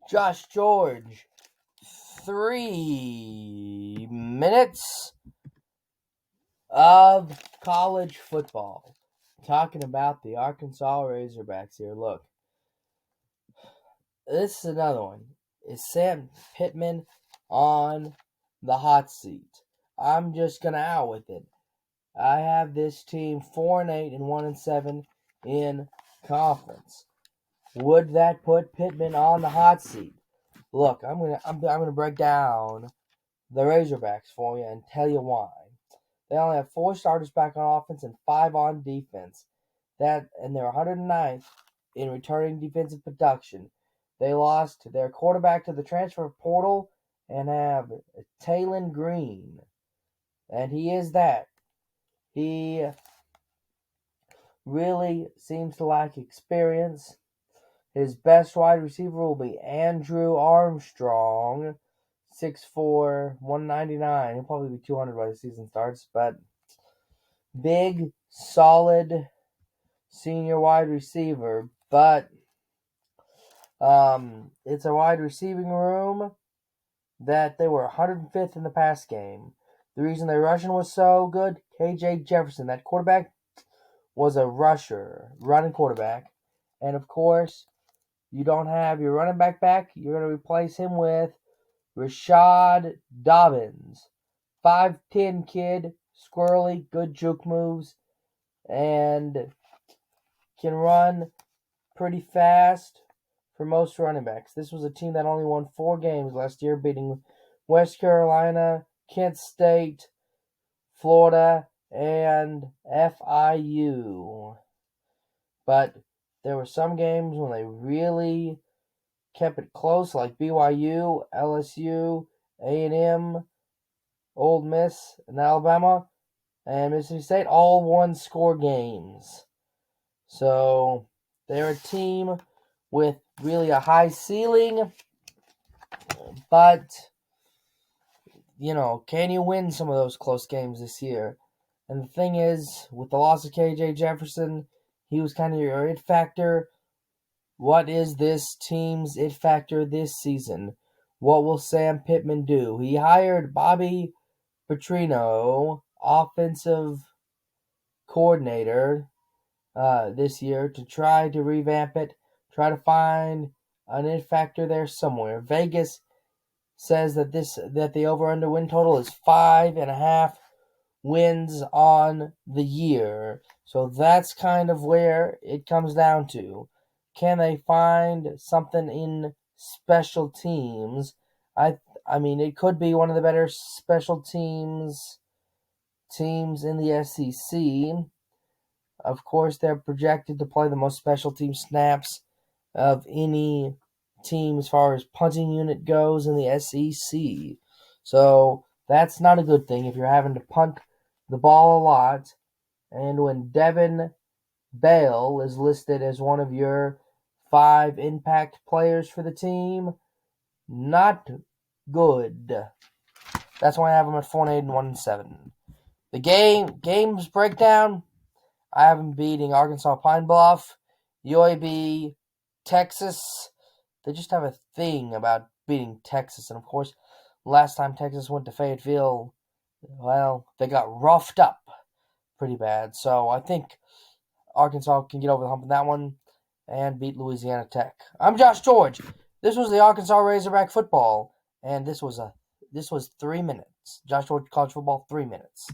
Josh George, 3 minutes of college football. Talking about the Arkansas Razorbacks here. Look, this is another one. Is Sam Pittman on the hot seat? I'm just gonna out with it. I have this team 4-8 and 1-7 in conference. Would that put Pittman on the hot seat? Look, I'm gonna break down the Razorbacks for you and tell you why. They only have 4 starters back on offense and 5 on defense. And they're 109th in returning defensive production. They lost their quarterback to the transfer portal and have Talon Green, and he is that. He really seems to lack experience. His best wide receiver will be Andrew Armstrong, 6'4", 199. He'll probably be 200 by the season starts, but big, solid senior wide receiver. But it's a wide receiving room that they were 105th in the pass game. The reason their rushing was so good, KJ Jefferson, that quarterback, was a rusher, running quarterback. And of course, you don't have your running back. You're going to replace him with Rashad Dobbins. 5'10" kid, squirrely, good juke moves, and can run pretty fast for most running backs. This was a team that only won 4 games last year, beating West Carolina, Kent State, Florida, and FIU. But there were some games when they really kept it close, like BYU, LSU, A&M, Ole Miss, and Alabama, and Mississippi State, all one-score games. So they're a team with really a high ceiling, but, can you win some of those close games this year? And the thing is, with the loss of KJ Jefferson, he was kind of your it factor. What is this team's it factor this season? What will Sam Pittman do? He hired Bobby Petrino, offensive coordinator, this year to try to revamp it, try to find an it factor there somewhere. Vegas says that the over-under win total is 5.5 wins on the year. So that's kind of where it comes down to. Can they find something in special teams? I mean, it could be one of the better special teams in the SEC. Of course, they're projected to play the most special team snaps of any team as far as punting unit goes in the SEC. So that's not a good thing if you're having to punt the ball a lot. And when Devin Bale is listed as one of your 5 impact players for the team, not good. That's why I have him at 4-8 and 1-7. The games breakdown, I have them beating Arkansas Pine Bluff, UAB, Texas. They just have a thing about beating Texas. And of course, last time Texas went to Fayetteville, well, they got roughed up pretty bad. So I think Arkansas can get over the hump in that one and beat Louisiana Tech. I'm Josh George. This was the Arkansas Razorback football, and this was 3 minutes. Josh George College Football, 3 minutes.